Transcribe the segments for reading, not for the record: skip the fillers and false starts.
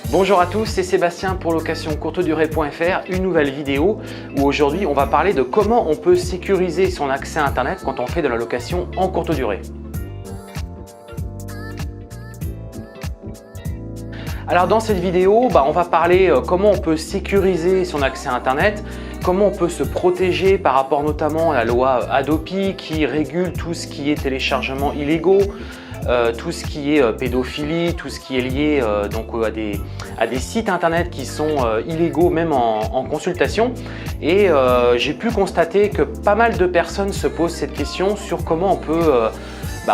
Bonjour à tous, c'est Sébastien pour locationcourtedurée.fr, une nouvelle vidéo où aujourd'hui on va parler de comment on peut sécuriser son accès à Internet quand on fait de la location en courte durée. Alors dans cette vidéo, on va parler comment on peut sécuriser son accès à Internet, comment on peut se protéger par rapport notamment à la loi Hadopi qui régule tout ce qui est téléchargement illégaux, tout ce qui est pédophilie, tout ce qui est lié à des sites internet qui sont illégaux même en consultation. Et j'ai pu constater que pas mal de personnes se posent cette question sur comment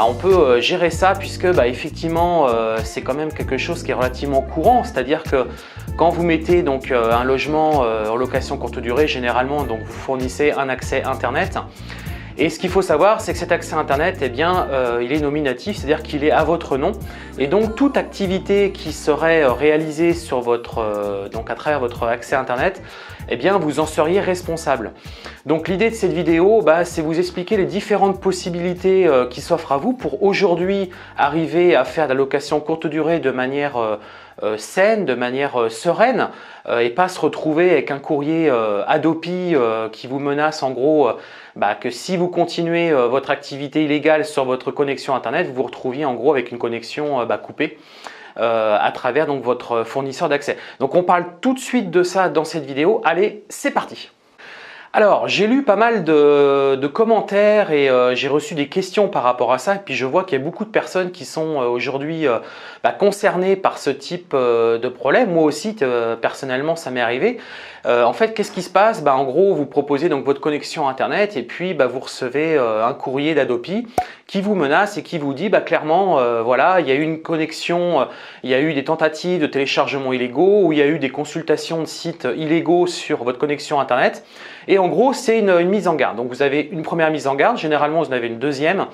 on peut gérer ça, puisque effectivement c'est quand même quelque chose qui est relativement courant, c'est-à-dire que quand vous mettez donc un logement en location courte durée, généralement donc vous fournissez un accès internet. Et ce qu'il faut savoir, c'est que cet accès Internet, il est nominatif, c'est-à-dire qu'il est à votre nom. Et donc, toute activité qui serait réalisée sur à travers votre accès Internet, vous en seriez responsable. Donc, l'idée de cette vidéo, c'est vous expliquer les différentes possibilités qui s'offrent à vous pour aujourd'hui arriver à faire de la location courte durée de manière saine, de manière sereine et pas se retrouver avec un courrier Hadopi qui vous menace en gros que si vous continuez votre activité illégale sur votre connexion Internet, vous vous retrouviez en gros avec une connexion coupée à travers donc votre fournisseur d'accès. Donc on parle tout de suite de ça dans cette vidéo. Allez, c'est parti! Alors, j'ai lu pas mal de commentaires et j'ai reçu des questions par rapport à ça. Et puis, je vois qu'il y a beaucoup de personnes qui sont aujourd'hui concernées par ce type de problème. Moi aussi, personnellement, ça m'est arrivé. En fait, qu'est-ce qui se passe? En gros, vous proposez donc votre connexion Internet et puis vous recevez un courrier d'Hadopi qui vous menace et qui vous dit clairement, voilà, il y a eu une connexion, il y a eu des tentatives de téléchargement illégaux ou il y a eu des consultations de sites illégaux sur votre connexion Internet. Et en gros, c'est une mise en garde. Donc, vous avez une première mise en garde, généralement, vous en avez une deuxième.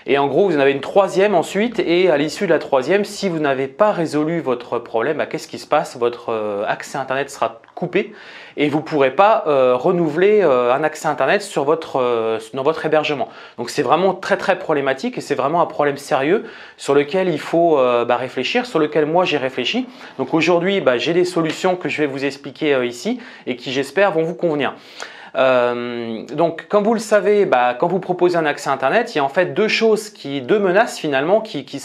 Et en gros, vous en avez une troisième ensuite. Et à l'issue de la troisième, si vous n'avez pas résolu votre problème, qu'est-ce qui se passe? Votre accès Internet sera coupé et vous ne pourrez pas renouveler un accès Internet sur dans votre hébergement. Donc, c'est vraiment très, très problématique et c'est vraiment un problème sérieux sur lequel il faut réfléchir, sur lequel moi j'ai réfléchi. Donc, aujourd'hui, j'ai des solutions que je vais vous expliquer ici et qui, j'espère, vont vous convenir. Donc, comme vous le savez, quand vous proposez un accès Internet, il y a en fait deux menaces finalement qui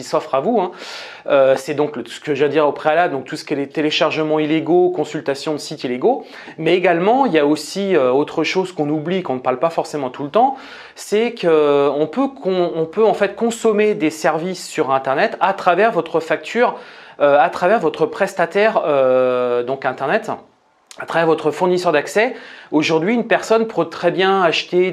s'offrent à vous. C'est donc ce que je viens de dire au préalable, donc tout ce qui est les téléchargements illégaux, consultation de sites illégaux, mais également il y a aussi autre chose qu'on oublie, qu'on ne parle pas forcément tout le temps, c'est qu'on peut en fait consommer des services sur Internet à travers votre facture, à travers votre prestataire donc Internet. À travers votre fournisseur d'accès. Aujourd'hui, une personne peut très bien acheter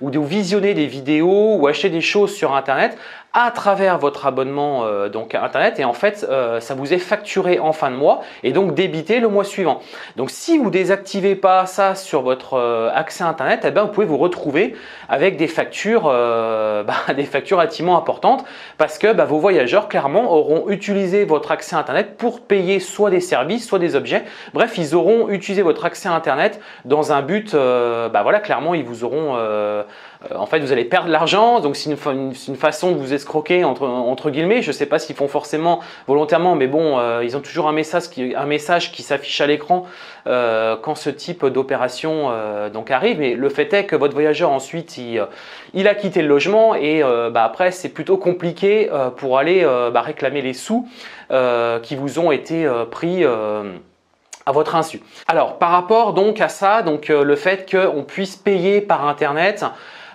ou visionner des vidéos ou acheter des choses sur Internet à travers votre abonnement Internet et en fait ça vous est facturé en fin de mois et donc débité le mois suivant. Donc si vous désactivez pas ça sur votre accès Internet, vous pouvez vous retrouver avec des factures relativement importantes parce que vos voyageurs clairement auront utilisé votre accès Internet pour payer soit des services, soit des objets. Bref, ils auront utilisé votre accès Internet dans un but, clairement ils vous auront en fait, vous allez perdre l'argent, donc c'est une façon de vous escroquer entre guillemets. Je ne sais pas s'ils font forcément volontairement, mais bon, ils ont toujours un message qui s'affiche à l'écran quand ce type d'opération arrive. Mais le fait est que votre voyageur ensuite, il a quitté le logement et après, c'est plutôt compliqué pour aller réclamer les sous qui vous ont été pris. À votre insu. Alors par rapport donc à ça, le fait qu'on puisse payer par Internet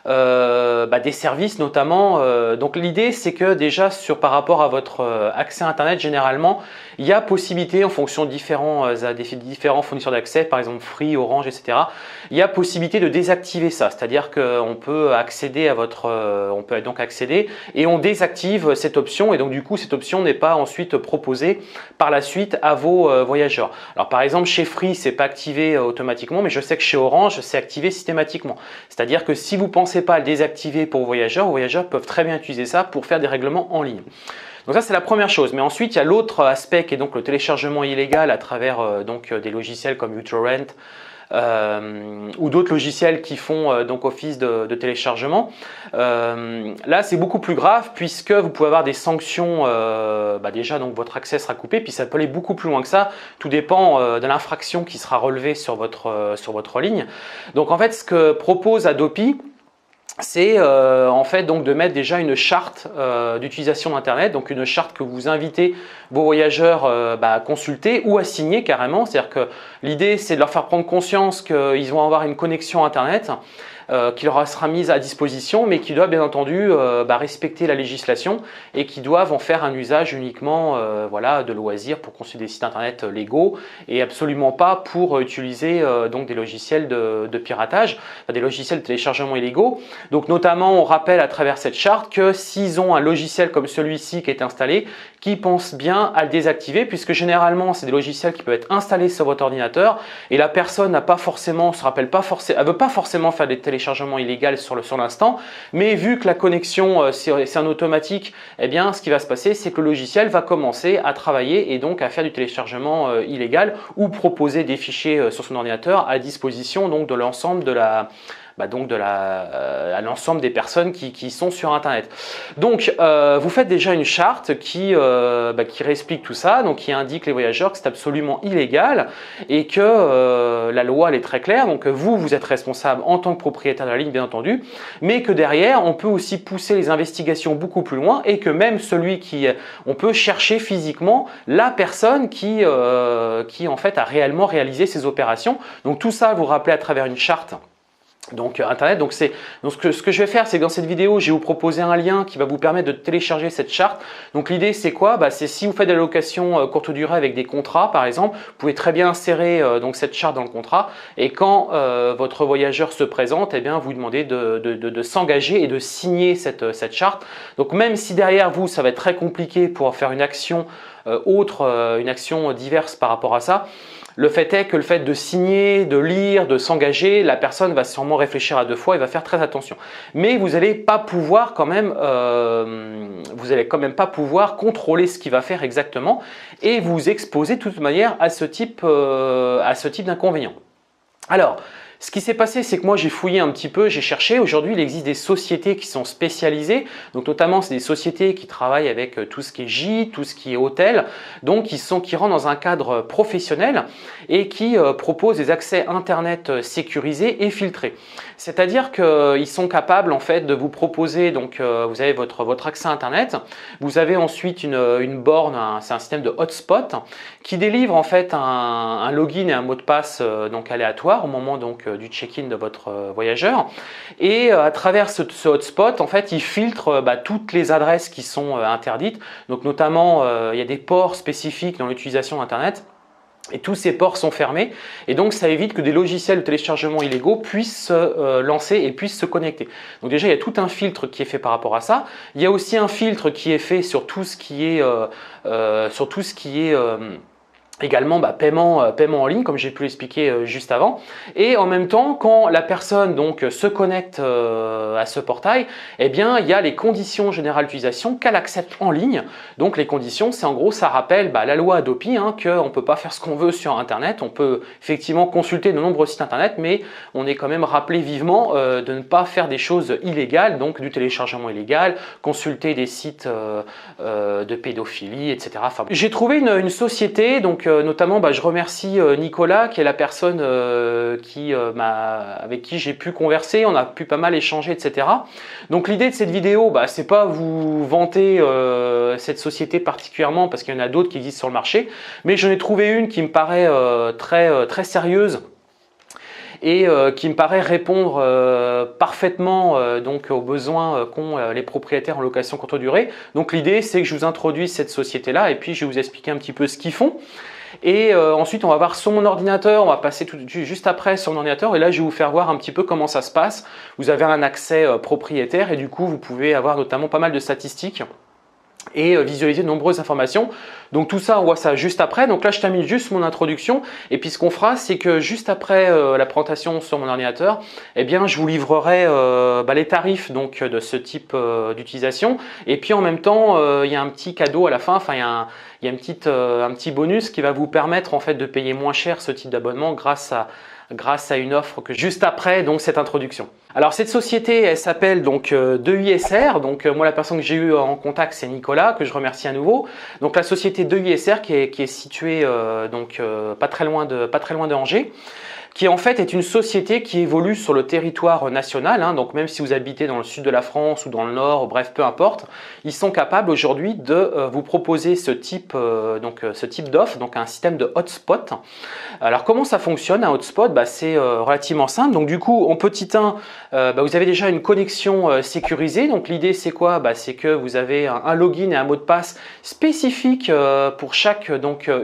des services notamment. Donc l'idée c'est que déjà par rapport à votre accès Internet, généralement il y a possibilité en fonction de différents fournisseurs d'accès, par exemple Free, Orange, etc. Il y a possibilité de désactiver ça, c'est-à-dire qu'on peut accéder on peut donc accéder et on désactive cette option et donc du coup cette option n'est pas ensuite proposée par la suite à vos voyageurs. Alors par exemple chez Free c'est pas activé automatiquement, mais je sais que chez Orange c'est activé systématiquement. C'est-à-dire que si vous pensez pas à le désactiver pour vos voyageurs peuvent très bien utiliser ça pour faire des règlements en ligne. Donc ça c'est la première chose, mais ensuite il y a l'autre aspect qui est donc le téléchargement illégal à travers des logiciels comme uTorrent, ou d'autres logiciels qui font donc office de téléchargement. Là, c'est beaucoup plus grave puisque vous pouvez avoir des sanctions. Déjà, donc votre accès sera coupé, puis ça peut aller beaucoup plus loin que ça. Tout dépend de l'infraction qui sera relevée sur votre ligne. Donc en fait, ce que propose Adopi, c'est en fait donc de mettre déjà une charte d'utilisation d'Internet, donc une charte que vous invitez vos voyageurs à consulter ou à signer carrément. C'est-à-dire que l'idée, c'est de leur faire prendre conscience qu'ils vont avoir une connexion Internet qui leur sera mise à disposition, mais qui doivent bien entendu respecter la législation et qui doivent en faire un usage uniquement de loisirs pour consulter des sites internet légaux et absolument pas pour utiliser donc des logiciels de piratage, des logiciels de téléchargement illégaux. Donc notamment, on rappelle à travers cette charte que s'ils ont un logiciel comme celui-ci qui est installé, qu'ils pensent bien à le désactiver, puisque généralement, c'est des logiciels qui peuvent être installés sur votre ordinateur et la personne n'a pas forcément, elle veut pas forcément faire des téléchargement illégal sur l'instant, mais vu que la connexion c'est un automatique, eh bien ce qui va se passer, c'est que le logiciel va commencer à travailler et donc à faire du téléchargement illégal ou proposer des fichiers sur son ordinateur à disposition donc de l'ensemble à l'ensemble des personnes qui sont sur Internet. Donc, vous faites déjà une charte qui réexplique tout ça, donc qui indique les voyageurs que c'est absolument illégal et que la loi elle est très claire. Donc, vous êtes responsable en tant que propriétaire de la ligne, bien entendu, mais que derrière, on peut aussi pousser les investigations beaucoup plus loin et que même on peut chercher physiquement la personne qui en fait a réellement réalisé ces opérations. Donc, tout ça, vous rappelez à travers une charte. Donc Internet, donc ce que je vais faire, c'est que dans cette vidéo, je vais vous proposer un lien qui va vous permettre de télécharger cette charte. Donc l'idée c'est quoi? C'est si vous faites des locations courte durée avec des contrats par exemple, vous pouvez très bien insérer donc cette charte dans le contrat et quand votre voyageur se présente, eh bien vous demandez de s'engager et de signer cette charte. Donc même si derrière vous, ça va être très compliqué pour faire une action une action diverse par rapport à ça, le fait est que le fait de signer, de lire, de s'engager, la personne va sûrement réfléchir à deux fois et va faire très attention. Mais vous n'allez pas pouvoir quand même pas pouvoir contrôler ce qu'il va faire exactement et vous exposer de toute manière à ce type d'inconvénient. Alors, ce qui s'est passé, c'est que moi j'ai fouillé un petit peu, j'ai cherché. Aujourd'hui, il existe des sociétés qui sont spécialisées. Donc notamment, c'est des sociétés qui travaillent avec tout ce qui est gîte, tout ce qui est hôtel, donc qui rentrent dans un cadre professionnel et qui proposent des accès Internet sécurisés et filtrés. C'est-à-dire qu'ils sont capables en fait de vous proposer, donc vous avez votre accès Internet, vous avez ensuite une borne, c'est un système de hotspot qui délivre en fait un login et un mot de passe donc aléatoire au moment donc du check-in de votre voyageur et à travers ce hotspot en fait il filtre toutes les adresses qui sont interdites, donc notamment il y a des ports spécifiques dans l'utilisation d'Internet. Et tous ces ports sont fermés et donc ça évite que des logiciels de téléchargement illégaux puissent se lancer et puissent se connecter. Donc déjà il y a tout un filtre qui est fait par rapport à ça. Il y a aussi un filtre qui est fait sur tout ce qui est également paiement en ligne comme j'ai pu l'expliquer juste avant et en même temps quand la personne donc se connecte à ce portail, eh bien il y a les conditions générales d'utilisation qu'elle accepte en ligne. Donc les conditions, c'est en gros ça rappelle la loi Adopi qu'on ne peut pas faire ce qu'on veut sur Internet. On peut effectivement consulter de nombreux sites Internet, mais on est quand même rappelé vivement de ne pas faire des choses illégales, donc du téléchargement illégal, consulter des sites de pédophilie, etc. Enfin, j'ai trouvé une société, donc notamment je remercie Nicolas qui est la personne avec qui j'ai pu converser, on a pu pas mal échanger, etc. Donc l'idée de cette vidéo, c'est pas vous vanter cette société particulièrement parce qu'il y en a d'autres qui existent sur le marché, mais j'en ai trouvé une qui me paraît très sérieuse et qui me paraît répondre parfaitement donc aux besoins qu'ont les propriétaires en location courte durée. Donc l'idée c'est que je vous introduise cette société là et puis je vais vous expliquer un petit peu ce qu'ils font. Et ensuite on va voir sur mon ordinateur, on va passer juste après sur mon ordinateur et là je vais vous faire voir un petit peu comment ça se passe. Vous avez un accès propriétaire et du coup vous pouvez avoir notamment pas mal de statistiques et visualiser de nombreuses informations. Donc tout ça, on voit ça juste après. Donc là, je termine juste mon introduction. Et puis ce qu'on fera, c'est que juste après la présentation sur mon ordinateur, eh bien, je vous livrerai les tarifs donc, de ce type d'utilisation. Et puis en même temps, il y a un petit cadeau à la fin. Enfin, il y a un petit bonus qui va vous permettre en fait de payer moins cher ce type d'abonnement grâce grâce à une offre que juste après donc cette introduction. Alors cette société, elle s'appelle donc 2ISR. Donc moi la personne que j'ai eu en contact c'est Nicolas, que je remercie à nouveau. Donc la société 2ISR qui est située pas très loin de Angers, qui en fait est une société qui évolue sur le territoire national, hein, donc même si vous habitez dans le sud de la France ou dans le nord, bref, peu importe, ils sont capables aujourd'hui de vous proposer ce type d'offre, donc un système de hotspot. Alors comment ça fonctionne un hotspot? C'est relativement simple. Donc du coup, en petit 1, vous avez déjà une connexion sécurisée. Donc l'idée c'est quoi? C'est que vous avez un login et un mot de passe spécifique pour chaque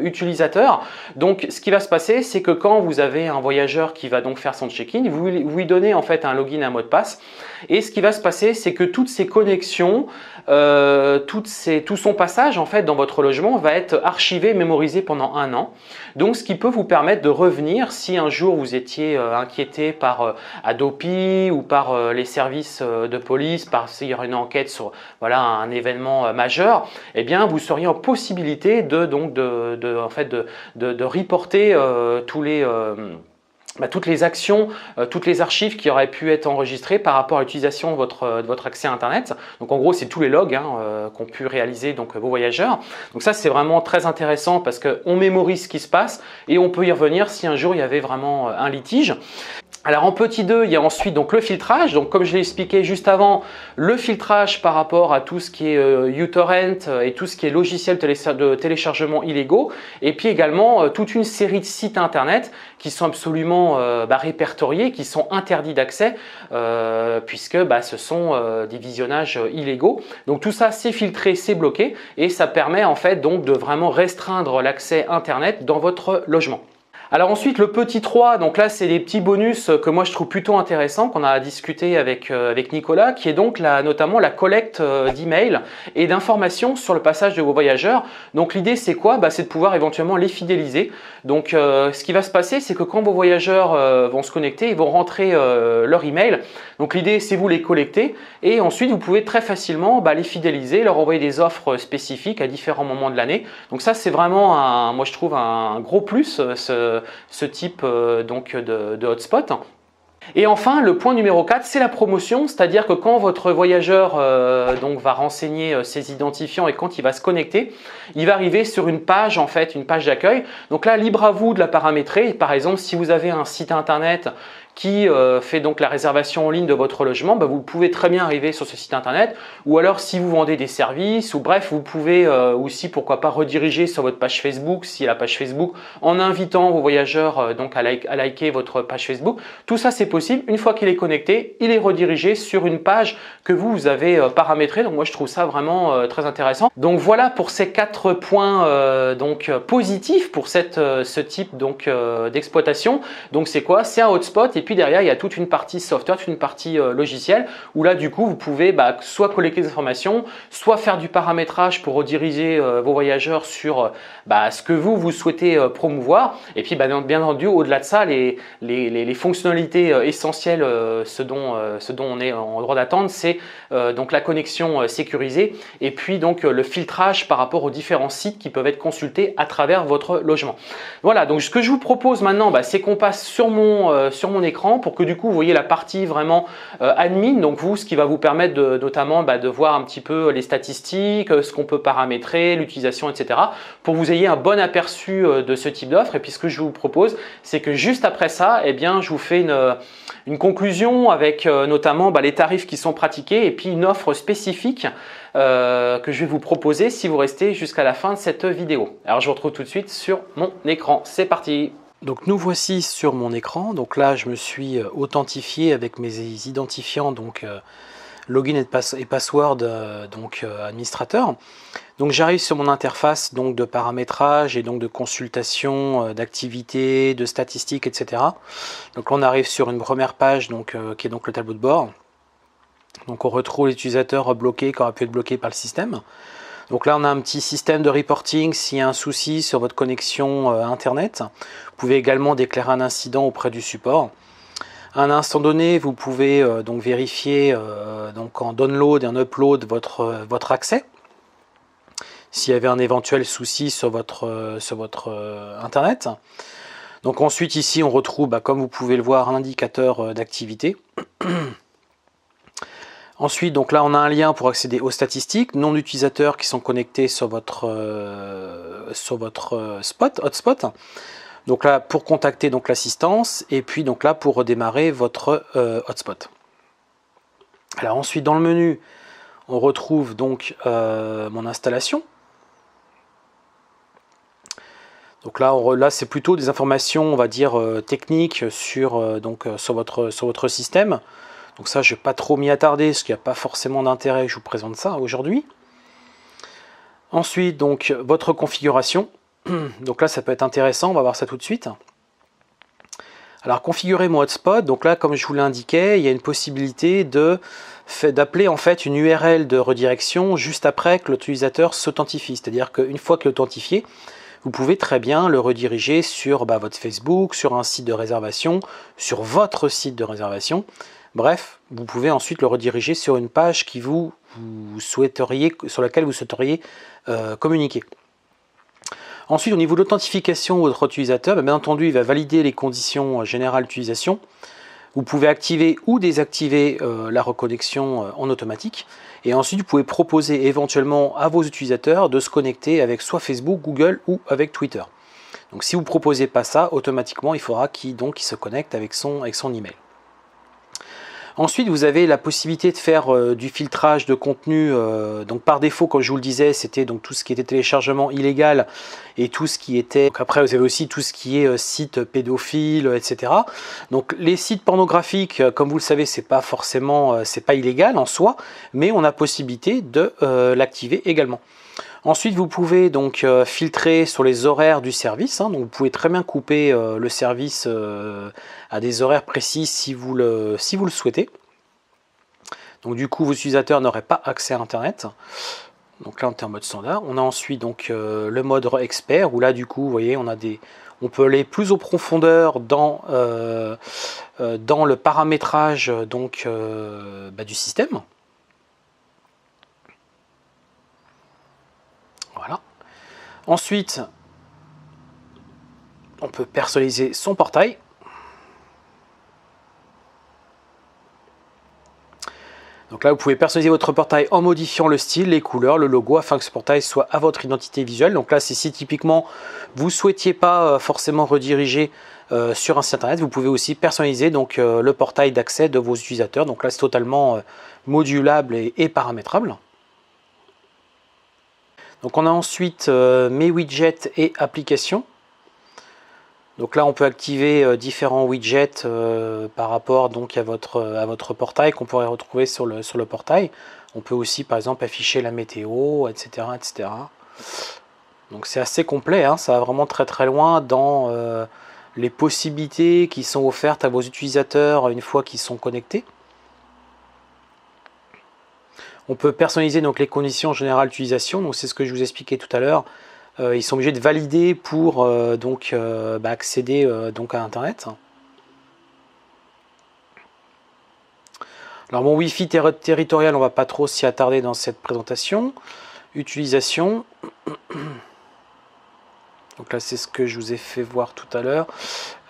utilisateur. Donc ce qui va se passer, c'est que quand vous avez un voyageur qui va donc faire son check-in, vous lui donnez en fait un login et un mot de passe, et ce qui va se passer, c'est que toutes ces connexions, tout son passage en fait dans votre logement va être archivé, mémorisé pendant 1 an. Donc ce qui peut vous permettre de revenir si un jour vous étiez inquiété par Adopi ou par les services de police, parce qu'il y aurait une enquête sur un événement majeur, eh bien vous seriez en possibilité de reporter toutes les actions, toutes les archives qui auraient pu être enregistrées par rapport à l'utilisation de votre accès à Internet. Donc en gros, c'est tous les logs qu'ont pu réaliser vos voyageurs. Donc ça, c'est vraiment très intéressant parce qu'on mémorise ce qui se passe et on peut y revenir si un jour il y avait vraiment un litige. Alors en petit 2, il y a ensuite donc le filtrage. Donc comme je l'ai expliqué juste avant, le filtrage par rapport à tout ce qui est uTorrent et tout ce qui est logiciel de téléchargement illégaux. Et puis également toute une série de sites internet qui sont absolument répertoriés, qui sont interdits d'accès puisque ce sont des visionnages illégaux. Donc tout ça c'est filtré, c'est bloqué et ça permet en fait donc de vraiment restreindre l'accès internet dans votre logement. Alors ensuite le petit 3, donc là c'est des petits bonus que moi je trouve plutôt intéressants, qu'on a discuté avec Nicolas, qui est donc notamment la collecte d'emails et d'informations sur le passage de vos voyageurs. Donc l'idée c'est quoi? C'est de pouvoir éventuellement les fidéliser. Donc ce qui va se passer, c'est que quand vos voyageurs vont se connecter, ils vont rentrer leur email. Donc l'idée c'est vous les collecter et ensuite vous pouvez très facilement les fidéliser, leur envoyer des offres spécifiques à différents moments de l'année. Donc ça c'est vraiment moi je trouve un gros plus ce type de hotspot. Et enfin, le point numéro 4, c'est la promotion, c'est-à-dire que quand votre voyageur va renseigner ses identifiants et quand il va se connecter, il va arriver sur une page en fait, une page d'accueil. Donc là, libre à vous de la paramétrer. Par exemple, si vous avez un site internet qui fait donc la réservation en ligne de votre logement, vous pouvez très bien arriver sur ce site internet. Ou alors si vous vendez des services, ou bref, vous pouvez aussi pourquoi pas rediriger sur votre page Facebook, si la page Facebook, en invitant vos voyageurs à liker votre page Facebook. Tout ça c'est possible. Une fois qu'il est connecté, il est redirigé sur une page que vous avez paramétrée. Donc moi je trouve ça vraiment très intéressant. Donc voilà pour ces 4 points positifs pour ce type d'exploitation. Donc c'est quoi? C'est un hotspot. Et puis derrière, il y a toute une partie software, toute une partie logicielle où là, du coup, vous pouvez soit collecter des informations, soit faire du paramétrage pour rediriger vos voyageurs sur ce que vous souhaitez promouvoir. Et puis, bien entendu, au-delà de ça, les fonctionnalités essentielles, ce dont on est en droit d'attendre, c'est donc la connexion sécurisée et puis donc le filtrage par rapport aux différents sites qui peuvent être consultés à travers votre logement. Voilà, donc ce que je vous propose maintenant, c'est qu'on passe sur mon écran pour que du coup vous voyez la partie vraiment admin, donc ce qui va vous permettre notamment de voir un petit peu les statistiques, ce qu'on peut paramétrer, l'utilisation, etc. pour que vous ayez un bon aperçu de ce type d'offre. Et puis ce que je vous propose, c'est que juste après ça, je vous fais une conclusion avec notamment les tarifs qui sont pratiqués et puis une offre spécifique que je vais vous proposer si vous restez jusqu'à la fin de cette vidéo. Alors je vous retrouve tout de suite sur mon écran, c'est parti! Donc nous voici sur mon écran. Donc là je me suis authentifié avec mes identifiants, login et password administrateur. Donc j'arrive sur mon interface de paramétrage et de consultation d'activités, de statistiques, etc. Donc là on arrive sur une première page qui est le tableau de bord. Donc on retrouve l'utilisateur bloqué qui aurait pu être bloqué par le système. Donc là, on a un petit système de reporting s'il y a un souci sur votre connexion Internet. Vous pouvez également déclarer un incident auprès du support. À un instant donné, vous pouvez vérifier en download et en upload votre accès. S'il y avait un éventuel souci sur votre Internet. Donc ensuite ici on retrouve, comme vous pouvez le voir, un indicateur d'activité. Ensuite, donc là on a un lien pour accéder aux statistiques, nombre d'utilisateurs qui sont connectés sur votre hotspot. Donc là pour contacter donc l'assistance, et puis donc là pour redémarrer votre hotspot. Alors ensuite dans le menu, on retrouve donc mon installation. Donc là c'est plutôt des informations, on va dire techniques sur votre système. Donc ça, je ne vais pas trop m'y attarder, parce qu'il n'y a pas forcément d'intérêt que je vous présente ça aujourd'hui. Ensuite, donc, votre configuration. Donc là, ça peut être intéressant, on va voir ça tout de suite. Alors, configurer mon hotspot. Donc là, comme je vous l'indiquais, il y a une possibilité d'appeler en fait une URL de redirection juste après que l'utilisateur s'authentifie. C'est-à-dire qu'une fois qu'il est authentifié, vous pouvez très bien le rediriger sur votre Facebook, sur un site de réservation, sur votre site de réservation. Bref, vous pouvez ensuite le rediriger sur une page qui sur laquelle vous souhaiteriez communiquer. Ensuite, au niveau de l'authentification de votre utilisateur, bien entendu, il va valider les conditions générales d'utilisation. Vous pouvez activer ou désactiver la reconnexion en automatique. Et ensuite, vous pouvez proposer éventuellement à vos utilisateurs de se connecter avec soit Facebook, Google ou avec Twitter. Donc si vous ne proposez pas ça, automatiquement, il faudra qu'il se connecte avec son email. Ensuite, vous avez la possibilité de faire du filtrage de contenu. Donc par défaut, comme je vous le disais, c'était donc tout ce qui était téléchargement illégal et tout ce qui était... Donc après, vous avez aussi tout ce qui est site pédophile, etc. Donc les sites pornographiques, comme vous le savez, c'est pas forcément, c'est pas illégal en soi, mais on a possibilité de l'activer également. Ensuite, vous pouvez donc filtrer sur les horaires du service. Donc vous pouvez très bien couper le service à des horaires précis si vous le souhaitez. Donc du coup, vos utilisateurs n'auraient pas accès à Internet. Donc là, on est en mode standard. On a ensuite donc le mode expert où là, du coup, vous voyez, on peut aller plus en profondeur dans le paramétrage donc du système. Voilà. Ensuite, on peut personnaliser son portail. Donc là, vous pouvez personnaliser votre portail en modifiant le style, les couleurs, le logo, afin que ce portail soit à votre identité visuelle. Donc là, c'est si typiquement vous ne souhaitiez pas forcément rediriger sur un site internet, vous pouvez aussi personnaliser donc, le portail d'accès de vos utilisateurs. Donc là, c'est totalement modulable et paramétrable. Donc on a ensuite mes widgets et applications. Donc là on peut activer différents widgets par rapport donc à votre portail qu'on pourrait retrouver sur le portail. On peut aussi par exemple afficher la météo, etc. etc. Donc c'est assez complet, hein, ça va vraiment très très loin dans les possibilités qui sont offertes à vos utilisateurs une fois qu'ils sont connectés. On peut personnaliser donc les conditions générales d'utilisation, donc c'est ce que je vous expliquais tout à l'heure. Ils sont obligés de valider pour accéder donc à Internet. Alors mon Wi-Fi territorial, on ne va pas trop s'y attarder dans cette présentation. Utilisation. Donc là c'est ce que je vous ai fait voir tout à l'heure.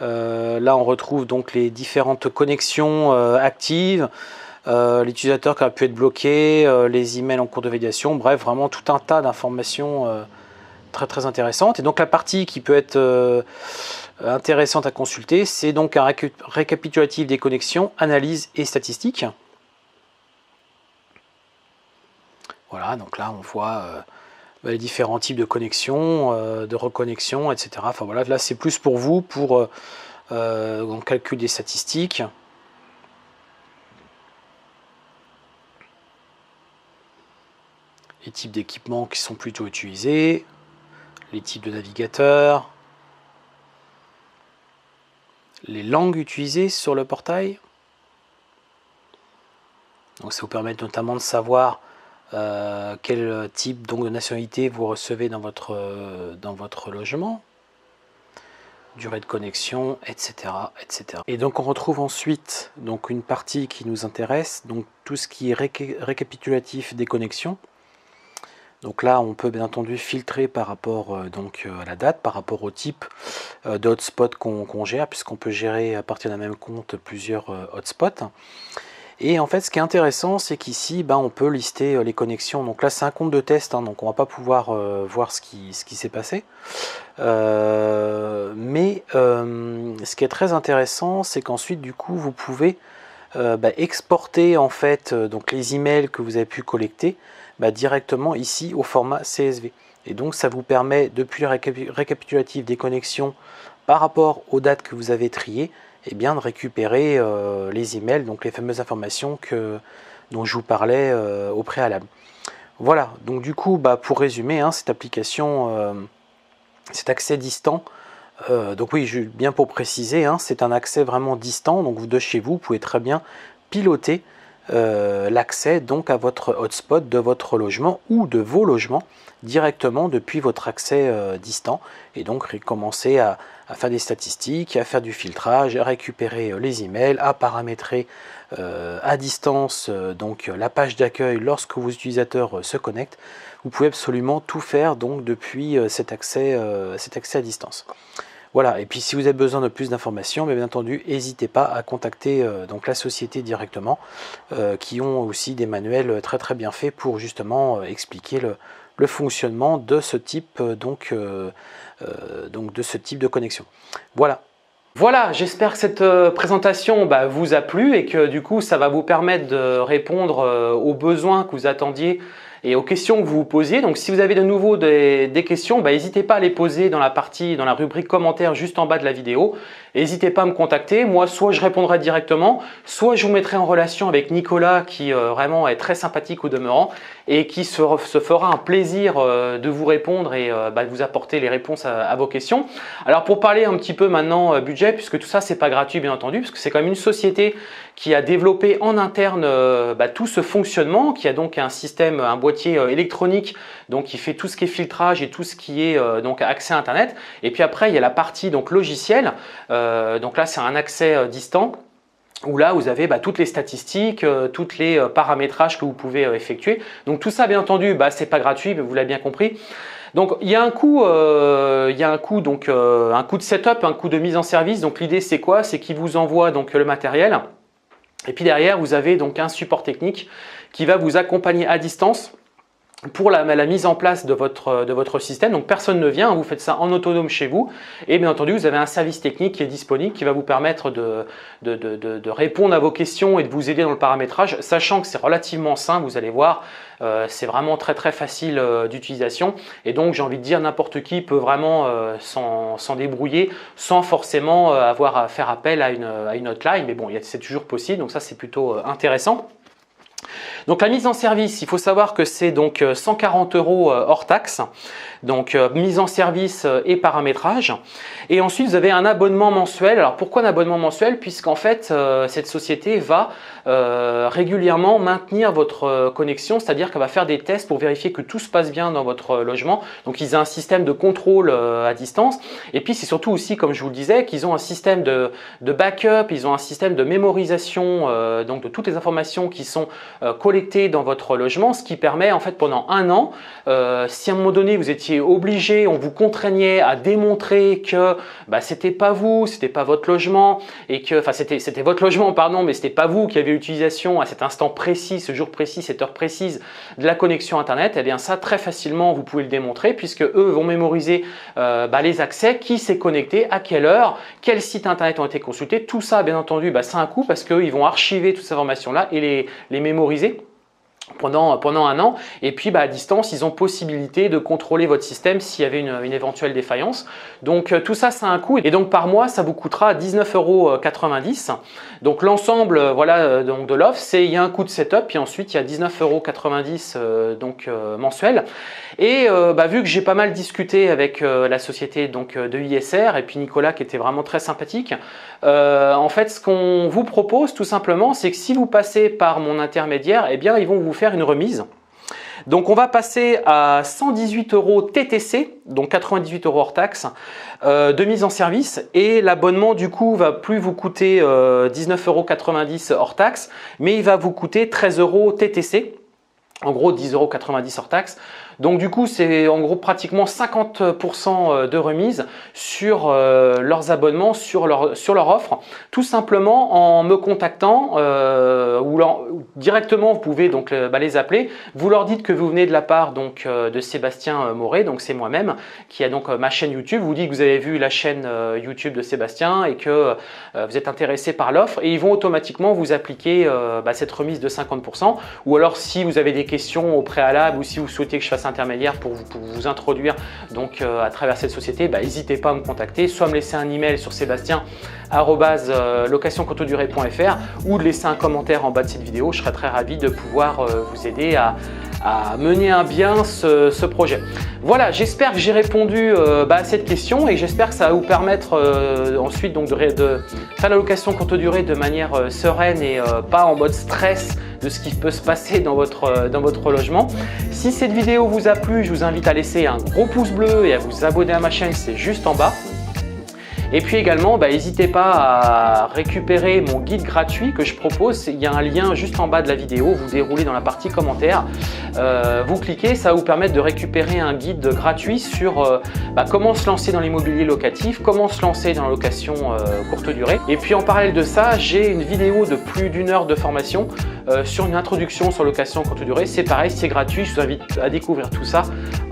Là on retrouve donc les différentes connexions actives. L'utilisateur qui a pu être bloqué, les emails en cours de validation, bref, vraiment tout un tas d'informations très très intéressantes. Et donc la partie qui peut être intéressante à consulter, c'est donc un récapitulatif des connexions, analyse et statistiques. Voilà, donc là on voit les différents types de connexions, de reconnexion, etc. Enfin voilà, là c'est plus pour vous, pour on calcule des statistiques. Les types d'équipements qui sont plutôt utilisés, les types de navigateurs, les langues utilisées sur le portail. Donc ça vous permet notamment de savoir quel type donc, de nationalité vous recevez dans votre logement, durée de connexion, etc., etc. Et donc on retrouve ensuite donc, une partie qui nous intéresse, donc tout ce qui est récapitulatif des connexions. Donc là, on peut bien entendu filtrer par rapport à la date, par rapport au type de hotspot qu'on gère, puisqu'on peut gérer à partir d'un même compte plusieurs hotspots. Et en fait, ce qui est intéressant, c'est qu'ici, on peut lister les connexions. Donc là, c'est un compte de test, hein, donc on ne va pas pouvoir voir ce qui s'est passé. Mais ce qui est très intéressant, c'est qu'ensuite, du coup, vous pouvez exporter en fait donc les emails que vous avez pu collecter directement ici au format CSV. Et donc, ça vous permet, depuis le récapitulatif des connexions par rapport aux dates que vous avez triées, de récupérer les emails, donc les fameuses informations dont je vous parlais au préalable. Voilà, donc du coup, pour résumer, cette application, cet accès distant, donc oui, bien pour préciser, c'est un accès vraiment distant, donc de chez vous, vous pouvez très bien piloter l'accès donc à votre hotspot de votre logement ou de vos logements directement depuis votre accès distant, et donc commencer à faire des statistiques, à faire du filtrage, à récupérer les emails, à paramétrer à distance la page d'accueil lorsque vos utilisateurs se connectent. Vous pouvez absolument tout faire donc depuis cet accès à distance. Voilà, et puis si vous avez besoin de plus d'informations, bien entendu, n'hésitez pas à contacter la société directement, qui ont aussi des manuels très très bien faits pour justement expliquer le fonctionnement de ce type de connexion. Voilà. Voilà, j'espère que cette présentation vous a plu et que du coup ça va vous permettre de répondre aux besoins que vous attendiez et aux questions que vous vous posiez. Donc si vous avez de nouveau des questions, n'hésitez pas à les poser dans la rubrique commentaires juste en bas de la vidéo. N'hésitez pas à me contacter. Moi, soit je répondrai directement, soit je vous mettrai en relation avec Nicolas qui vraiment est très sympathique au demeurant et qui se fera un plaisir de vous répondre et de vous apporter les réponses à vos questions. Alors pour parler un petit peu maintenant budget, puisque tout ça c'est pas gratuit bien entendu, puisque c'est quand même une société qui a développé en interne tout ce fonctionnement, qui a donc un système, un boîtier électronique donc qui fait tout ce qui est filtrage et tout ce qui est accès à Internet. Et puis après il y a la partie donc logicielle. Donc là c'est un accès distant, où là vous avez toutes les statistiques, tous les paramétrages que vous pouvez effectuer. Donc tout ça bien entendu c'est pas gratuit, mais vous l'avez bien compris. Donc il y a un coût, un coût de setup, un coût de mise en service. Donc l'idée c'est quoi? C'est qu'il vous envoie donc le matériel et puis derrière vous avez donc un support technique qui va vous accompagner à distance pour la mise en place de votre système. Donc personne ne vient, vous faites ça en autonome chez vous et bien entendu vous avez un service technique qui est disponible qui va vous permettre de répondre à vos questions et de vous aider dans le paramétrage, sachant que c'est relativement simple, vous allez voir, c'est vraiment très très facile d'utilisation et donc j'ai envie de dire n'importe qui peut vraiment s'en débrouiller sans forcément avoir à faire appel à une hotline, mais bon c'est toujours possible, donc ça c'est plutôt intéressant. Donc la mise en service, il faut savoir que c'est donc 140 € hors taxe, donc mise en service et paramétrage. Et ensuite vous avez un abonnement mensuel. Alors pourquoi un abonnement mensuel? Puisqu'en fait cette société va régulièrement maintenir votre connexion, c'est-à-dire qu'elle va faire des tests pour vérifier que tout se passe bien dans votre logement. Donc ils ont un système de contrôle à distance. Et puis c'est surtout aussi, comme je vous le disais, qu'ils ont un système de backup, ils ont un système de mémorisation donc de toutes les informations qui sont collectées dans votre logement, ce qui permet en fait pendant un an, si à un moment donné vous étiez obligé, on vous contraignait à démontrer que c'était pas vous, c'était pas votre logement et que, enfin c'était votre logement pardon, mais c'était pas vous qui avez l'utilisation à cet instant précis, ce jour précis, cette heure précise de la connexion internet, et bien ça très facilement vous pouvez le démontrer puisque eux vont mémoriser les accès, qui s'est connecté, à quelle heure, quels sites internet ont été consultés, tout ça bien entendu c'est un coût parce qu'ils vont archiver toutes ces informations là et les mémoriser pendant un an, et puis à distance ils ont possibilité de contrôler votre système s'il y avait une éventuelle défaillance. Donc tout ça c'est un coût et donc par mois ça vous coûtera 19,90 €. Donc l'ensemble donc de l'offre, c'est il y a un coût de setup puis ensuite il y a 19,90 € mensuel. Et vu que j'ai pas mal discuté avec la société de ISR et puis Nicolas qui était vraiment très sympathique, en fait ce qu'on vous propose tout simplement c'est que si vous passez par mon intermédiaire, eh bien ils vont vous faire une remise. Donc on va passer à 118 € TTC, donc 98 € hors taxe, de mise en service, et l'abonnement du coup va plus vous coûter 19,90 € hors taxe, mais il va vous coûter 13 € TTC. En gros 10,90 € hors taxe. Donc du coup, c'est en gros pratiquement 50% de remise sur leurs abonnements, sur leur offre, tout simplement en me contactant ou directement vous pouvez donc les appeler. Vous leur dites que vous venez de la part donc de Sébastien Moret, donc c'est moi-même qui a donc ma chaîne YouTube. Vous dites que vous avez vu la chaîne YouTube de Sébastien et que vous êtes intéressé par l'offre et ils vont automatiquement vous appliquer cette remise de 50%. Ou alors si vous avez des questions au préalable ou si vous souhaitez que je fasse intermédiaire pour vous introduire donc à travers cette société, n'hésitez pas à me contacter, soit me laisser un email sur sébastien@locationcourtedurée.fr ou de laisser un commentaire en bas de cette vidéo. Je serai très ravi de pouvoir vous aider à mener à bien ce projet. Voilà, j'espère que j'ai répondu à cette question et j'espère que ça va vous permettre ensuite donc de faire la location courte durée de manière sereine et pas en mode stress de ce qui peut se passer dans votre logement. Si cette vidéo vous a plu, je vous invite à laisser un gros pouce bleu et à vous abonner à ma chaîne, c'est juste en bas. Et puis également, n'hésitez pas à récupérer mon guide gratuit que je propose. Il y a un lien juste en bas de la vidéo, vous déroulez dans la partie commentaires, vous cliquez, ça va vous permettre de récupérer un guide gratuit sur comment se lancer dans l'immobilier locatif, comment se lancer dans la location courte durée. Et puis en parallèle de ça, j'ai une vidéo de plus d'1 heure de formation sur une introduction sur location courte durée. C'est pareil, c'est gratuit, je vous invite à découvrir tout ça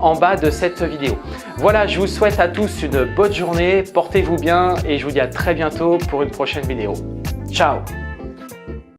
en bas de cette vidéo. Voilà, je vous souhaite à tous une bonne journée, portez-vous bien et je vous dis à très bientôt pour une prochaine vidéo. Ciao!